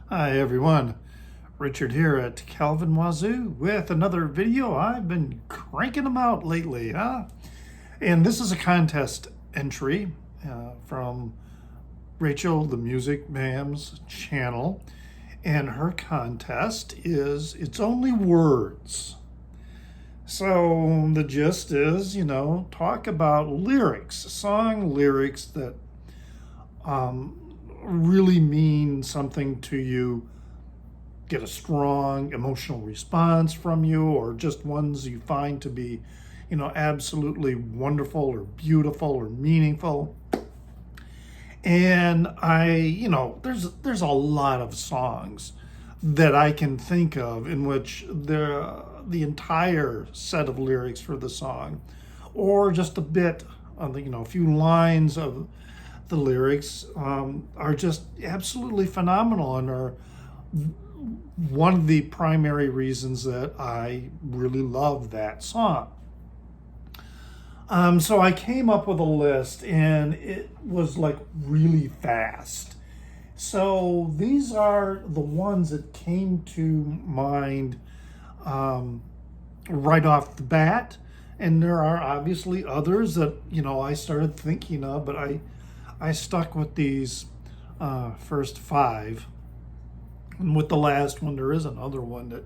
Hi everyone, Richard here at Calvin Wazoo with another video. I've been cranking them out lately, huh? And this is a contest entry from Rachel, the Music Mam's channel. And her contest is It's Only Words. So the gist is, talk about lyrics, song lyrics that really mean something to you, get a strong emotional response from you, or just ones you find to be, absolutely wonderful or beautiful or meaningful. And there's a lot of songs that I can think of in which the entire set of lyrics for the song, or just a bit of a few lines of the lyrics are just absolutely phenomenal and are one of the primary reasons that I really love that song. So I came up with a list and it was like really fast. So these are the ones that came to mind right off the bat. And there are obviously others that, I started thinking of, but I stuck with these first five. And with the last one, there is another one that,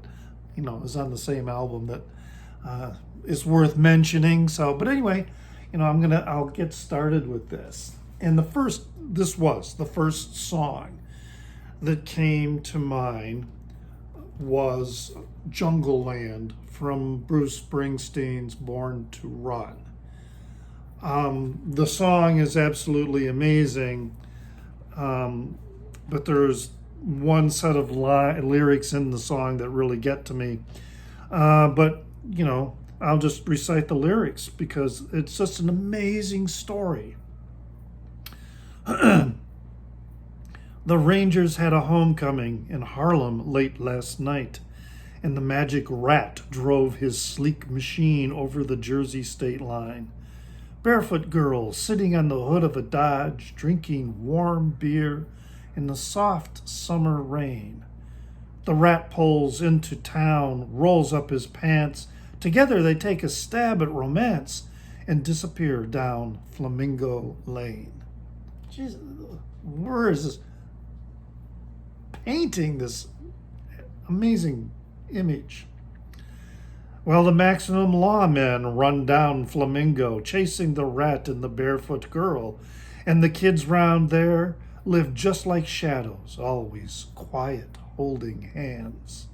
is on the same album that is worth mentioning. So, but anyway, I'll get started with this. And this was the first song that came to mind was Jungle Land from Bruce Springsteen's Born to Run. The song is absolutely amazing, but there's one set of lyrics in the song that really get to me. But, I'll just recite the lyrics because it's just an amazing story. The Rangers had a homecoming in Harlem late last night, and the magic rat drove his sleek machine over the Jersey state line. Barefoot girls sitting on the hood of a Dodge, drinking warm beer in the soft summer rain. The rat pulls into town, rolls up his pants. Together they take a stab at romance and disappear down Flamingo Lane. Jeez, where is this painting this amazing image? Well, the maximum lawmen run down Flamingo, chasing the rat and the barefoot girl, and the kids round there live just like shadows, always quiet, holding hands.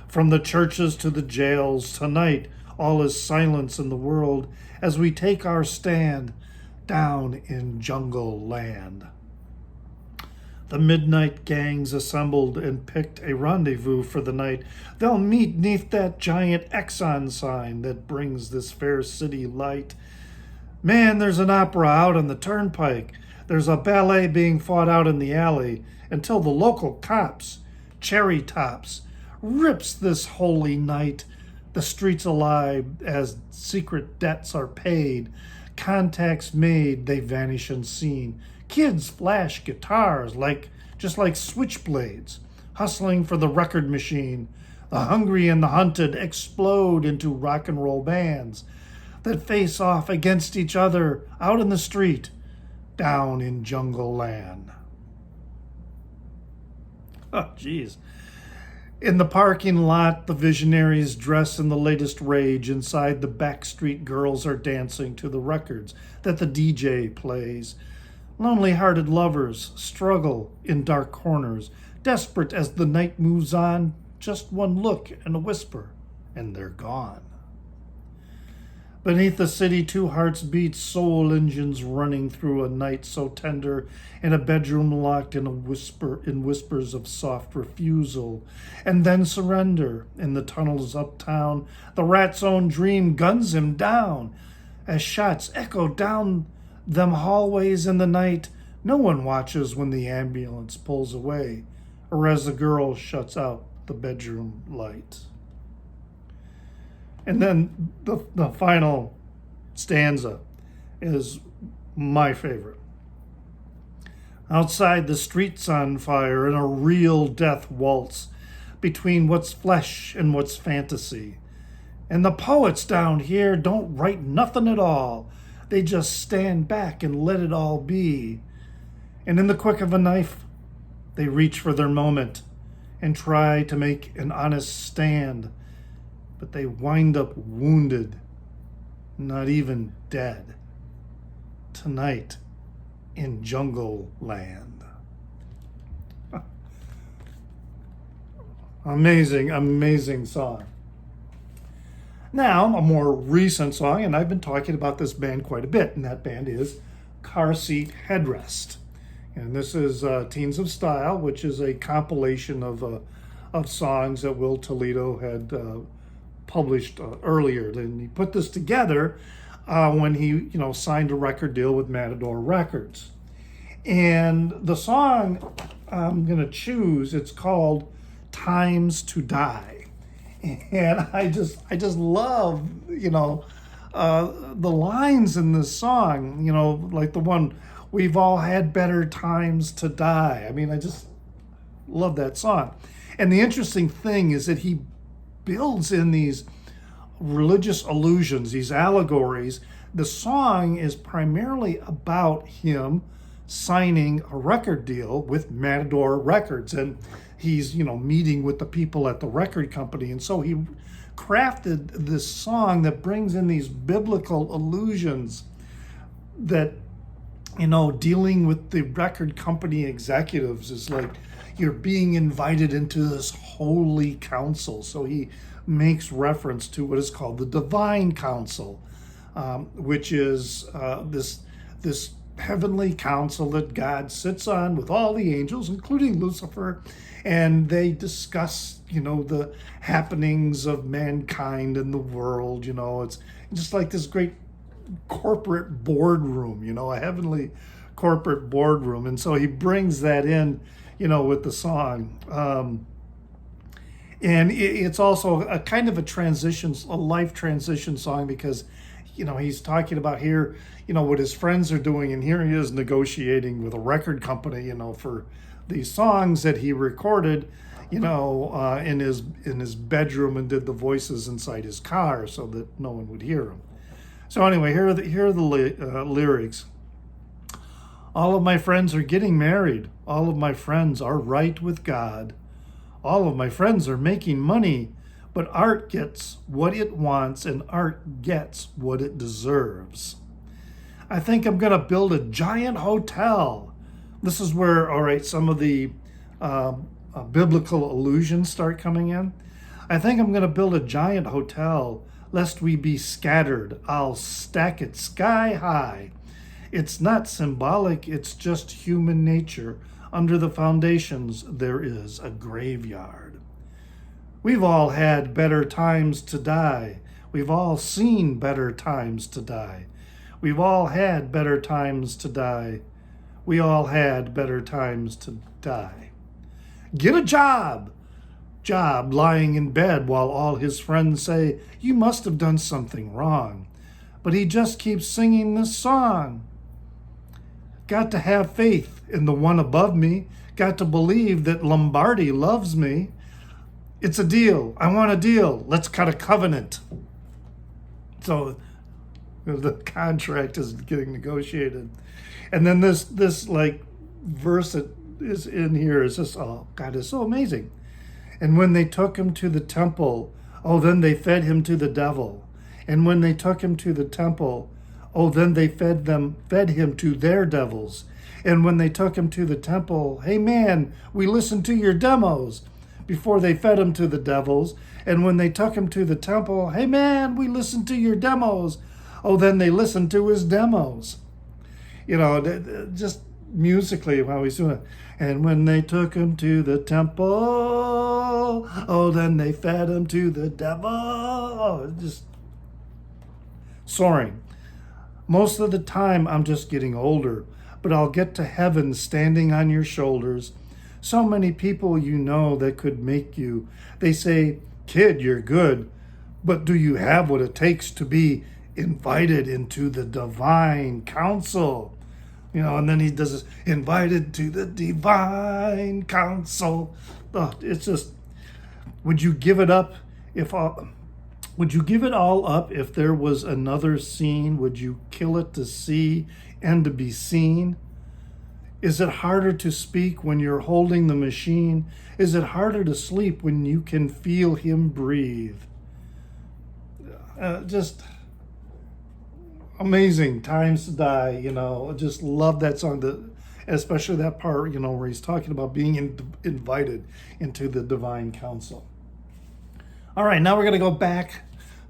From the churches to the jails, tonight all is silence in the world as we take our stand down in Jungle Land. The midnight gangs assembled and picked a rendezvous for the night. They'll meet 'neath that giant Exxon sign that brings this fair city light. Man, there's an opera out on the turnpike. There's a ballet being fought out in the alley until the local cops, cherry tops, rips this holy night. The streets alive as secret debts are paid. Contacts made, they vanish unseen. Kids flash guitars just like switchblades, hustling for the record machine. The hungry and the hunted explode into rock and roll bands that face off against each other out in the street, down in Jungle Land. Oh, geez. In the parking lot, the visionaries dress in the latest rage. Inside, the backstreet girls are dancing to the records that the DJ plays. Lonely-hearted lovers struggle in dark corners, desperate as the night moves on. Just one look and a whisper, and they're gone. Beneath the city, two hearts beat, soul engines running through a night so tender, in a bedroom locked in whispers of soft refusal, and then surrender. In the tunnels uptown, the rat's own dream guns him down. As shots echo down them hallways in the night, no one watches when the ambulance pulls away, or as the girl shuts out the bedroom light. And then the final stanza is my favorite. Outside, the street's on fire in a real death waltz between what's flesh and what's fantasy. And the poets down here don't write nothing at all. They just stand back and let it all be. And in the quick of a knife, they reach for their moment and try to make an honest stand. But they wind up wounded, not even dead. Tonight in Jungle Land. Amazing, amazing song. Now, a more recent song, and I've been talking about this band quite a bit, and that band is Car Seat Headrest. And this is Teens of Style, which is a compilation of songs that Will Toledo had published earlier. And he put this together when he, signed a record deal with Matador Records. And the song I'm going to choose, it's called Times to Die. And I just love, the lines in this song, like the one, we've all had better times to die. I mean, I just love that song. And the interesting thing is that he builds in these religious allusions, these allegories. The song is primarily about him signing a record deal with Matador Records, and he's meeting with the people at the record company, and so he crafted this song that brings in these biblical allusions that dealing with the record company executives is like you're being invited into this holy council. So he makes reference to what is called the divine council, which is this heavenly council that God sits on with all the angels, including Lucifer, and they discuss, the happenings of mankind and the world. It's just like this great corporate boardroom, a heavenly corporate boardroom. And so he brings that in, with the song. And it's also a kind of a life transition song, because he's talking about here, what his friends are doing, and here he is negotiating with a record company, for these songs that he recorded, in his bedroom, and did the voices inside his car so that no one would hear him. So anyway, here are the lyrics. All of my friends are getting married. All of my friends are right with God. All of my friends are making money, but art gets what it wants and art gets what it deserves. I think I'm going to build a giant hotel. This is where, all right, some of the biblical allusions start coming in. I think I'm going to build a giant hotel, lest we be scattered. I'll stack it sky high. It's not symbolic, it's just human nature. Under the foundations, there is a graveyard. We've all had better times to die. We've all seen better times to die. We've all had better times to die. We all had better times to die. Get a job! Job lying in bed while all his friends say, you must have done something wrong. But he just keeps singing this song. Got to have faith in the one above me. Got to believe that Lombardi loves me. It's a deal. I want a deal. Let's cut a covenant. So the contract is getting negotiated. And then this like verse that is in here is just, oh God, it's so amazing. And when they took him to the temple, oh, then they fed him to the devil. And when they took him to the temple, oh, then they fed him to their devils. And when they took him to the temple, hey man, we listened to your demos. Before they fed him to the devils. And when they took him to the temple, hey man, we listened to your demos. Oh, then they listened to his demos. Just musically how he's doing it. And when they took him to the temple, oh, then they fed him to the devil. Oh, just soaring. Most of the time, I'm just getting older, but I'll get to heaven standing on your shoulders. So many people that could make you. They say, kid, you're good, but do you have what it takes to be invited into the divine council? And then he does this, invited to the divine council. Oh, it's just, would you give it up if would you give it all up if there was another scene? Would you kill it to see and to be seen? Is it harder to speak when you're holding the machine? Is it harder to sleep when you can feel him breathe? Just amazing times to die. Just love that song, especially that part, where he's talking about being invited into the divine council. All right, now we're going to go back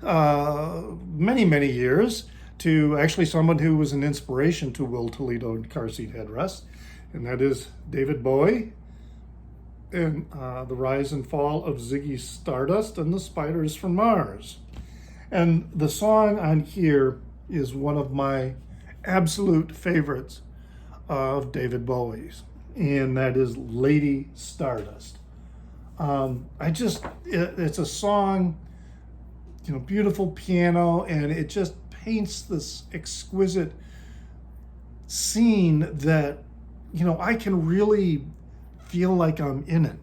many, many years to actually someone who was an inspiration to Will Toledo and Car Seat Headrest, and that is David Bowie and The Rise and Fall of Ziggy Stardust and the Spiders from Mars. And the song on here is one of my absolute favorites of David Bowie's, and that is Lady Stardust. It's a song, beautiful piano, and it just paints this exquisite scene that, I can really feel like I'm in it.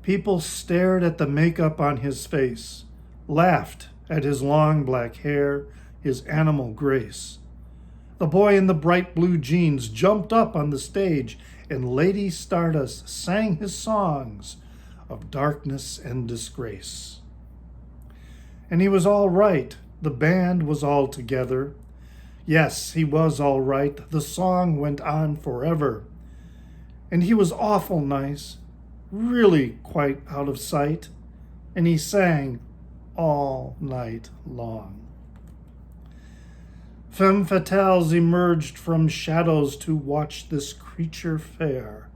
People stared at the makeup on his face, laughed at his long black hair, his animal grace. The boy in the bright blue jeans jumped up on the stage, and Lady Stardust sang his songs of darkness and disgrace. And he was all right. The band was all together. Yes, he was all right. The song went on forever. And he was awful nice, really quite out of sight. And he sang all night long. Femme fatales emerged from shadows to watch this creature fair.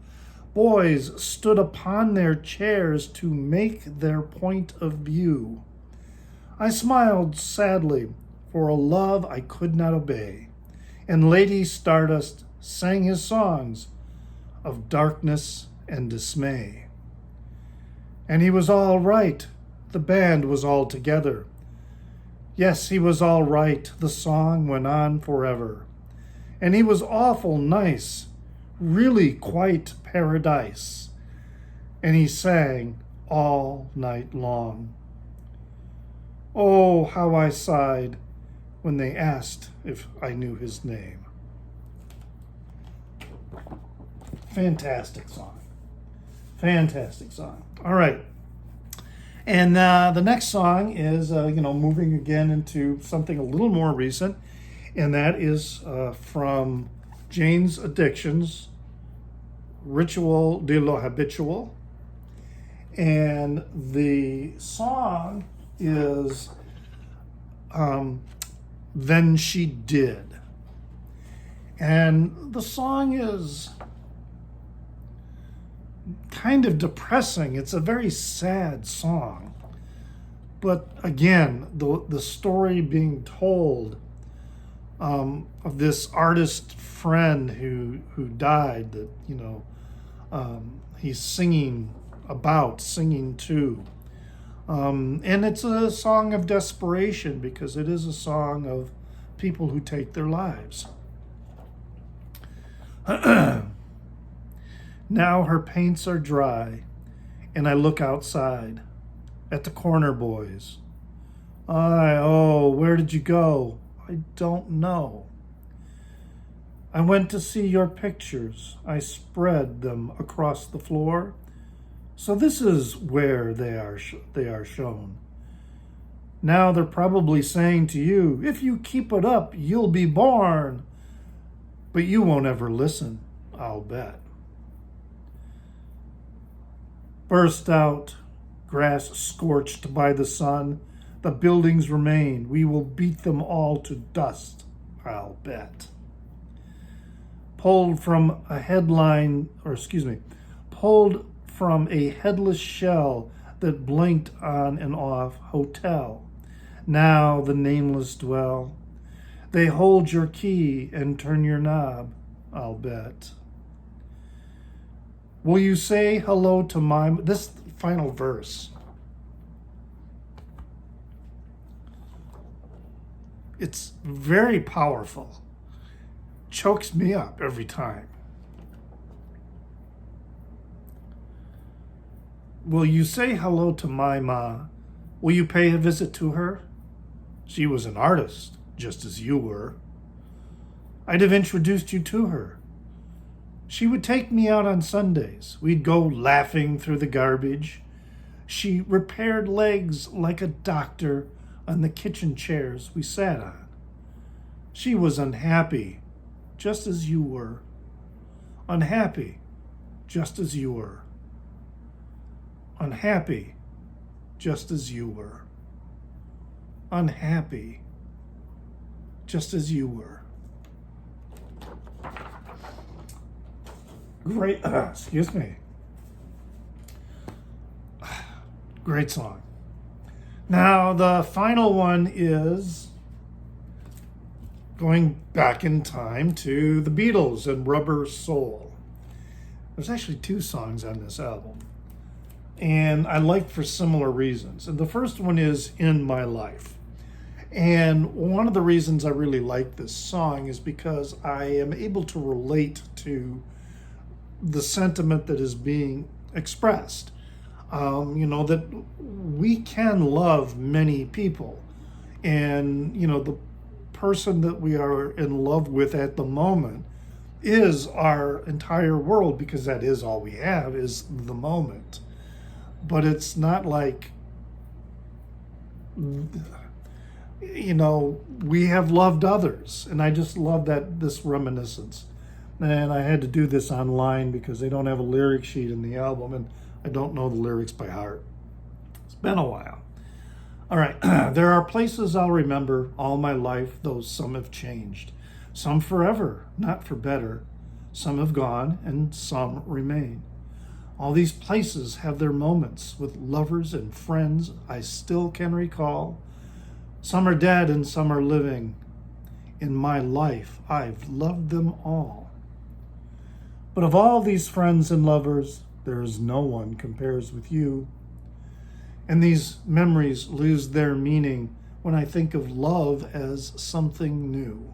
Boys stood upon their chairs to make their point of view. I smiled sadly for a love I could not obey, and Lady Stardust sang his songs of darkness and dismay. And he was all right. The band was all together. Yes, he was all right. The song went on forever. And he was awful nice, really quite paradise. And he sang all night long. Oh, how I sighed when they asked if I knew his name. Fantastic song. Fantastic song. All right. And the next song is, moving again into something a little more recent, and that is from Jane's Addictions, Ritual de lo Habitual. And the song is Then She Did. And the song is kind of depressing. It's a very sad song. But again, the story being told of this artist friend who died, that he's singing to. And it's a song of desperation, because it is a song of people who take their lives. Now her paints are dry, and I look outside at the corner boys. Where did you go? I don't know. I went to see your pictures. I spread them across the floor. So this is where they are shown. Now they're probably saying to you, if you keep it up, you'll be born. But you won't ever listen, I'll bet. Burst out, grass scorched by the sun. The buildings remain. We will beat them all to dust, I'll bet. Pulled from a headless shell that blinked on and off hotel. Now the nameless dwell. They hold your key and turn your knob, I'll bet. Will you say hello to this final verse It's very powerful. Chokes me up every time. Will you say hello to my ma? Will you pay a visit to her? She was an artist, just as you were. I'd have introduced you to her. She would take me out on Sundays. We'd go laughing through the garbage. She repaired legs like a doctor on the kitchen chairs we sat on. She was unhappy, just as you were. Unhappy, just as you were. Unhappy, just as you were. Unhappy, just as you were. Great, excuse me. Great song. Now, the final one is going back in time to the Beatles and Rubber Soul. There's actually 2 songs on this album, and I like for similar reasons. And the first one is In My Life. And one of the reasons I really like this song is because I am able to relate to the sentiment that is being expressed. That we can love many people. And, the person that we are in love with at the moment is our entire world, because that is all we have, is the moment. But it's not like, we have loved others. And I just love this reminiscence. And I had to do this online because they don't have a lyric sheet in the album, and I don't know the lyrics by heart. It's been a while. All right. There are places I'll remember all my life, though some have changed. Some forever, not for better. Some have gone, and some remain. All these places have their moments with lovers and friends I still can recall. Some are dead and some are living. In my life, I've loved them all. But of all these friends and lovers, there is no one compares with you. And these memories lose their meaning when I think of love as something new.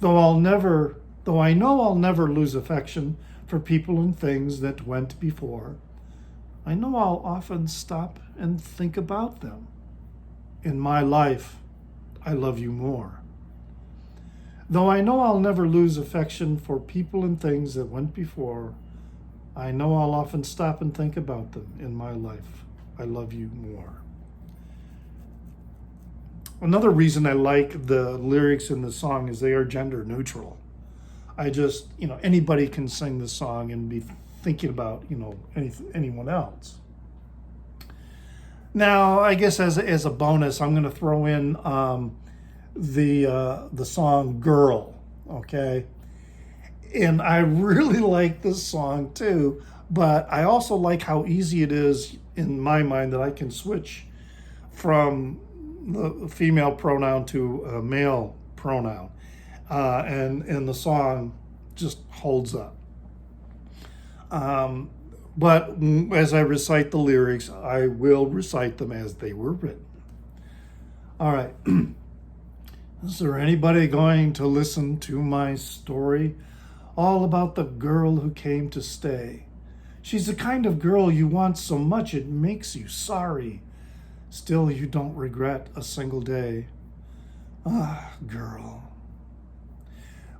Though I know I'll never lose affection for people and things that went before, I know I'll often stop and think about them. In my life, I love you more. Though I know I'll never lose affection for people and things that went before, I know I'll often stop and think about them. In my life, I love you more. Another reason I like the lyrics in the song is they are gender neutral. I just, anybody can sing the song and be thinking about, anyone else. Now, I guess as a bonus, I'm going to throw in the song Girl, okay? And I really like this song too, but I also like how easy it is in my mind that I can switch from the female pronoun to a male pronoun. And the song just holds up. But as I recite the lyrics, I will recite them as they were written. All right. Is there anybody going to listen to my story? All about the girl who came to stay. She's the kind of girl you want so much it makes you sorry. Still, you don't regret a single day. Ah, girl.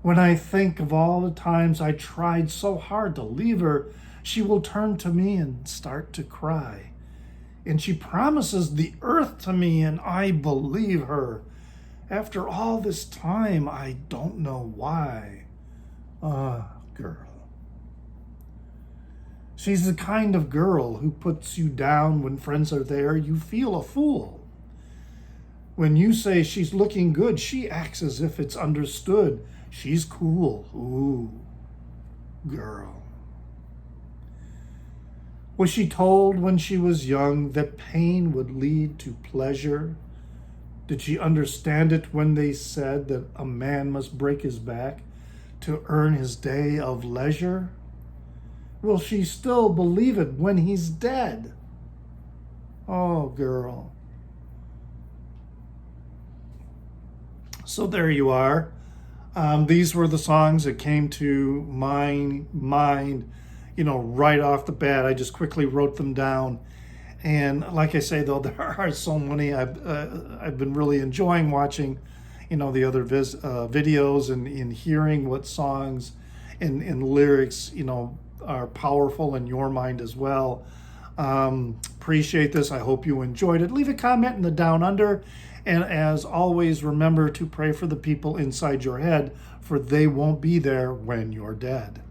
When I think of all the times I tried so hard to leave her, she will turn to me and start to cry. And she promises the earth to me, and I believe her. After all this time, I don't know why. Ah, girl. She's the kind of girl who puts you down when friends are there. You feel a fool. When you say she's looking good, she acts as if it's understood. She's cool. Ooh, girl. Was she told when she was young that pain would lead to pleasure? Did she understand it when they said that a man must break his back to earn his day of leisure? Will she still believe it when he's dead? Oh, girl. So there you are. These were the songs that came to my mind, right off the bat. I just quickly wrote them down. And like I say, though, there are so many. I've been really enjoying watching, the other videos and hearing what songs and lyrics, are powerful in your mind as well. Appreciate this. I hope you enjoyed it. Leave a comment in the down under. And as always, remember to pray for the people inside your head, for they won't be there when you're dead.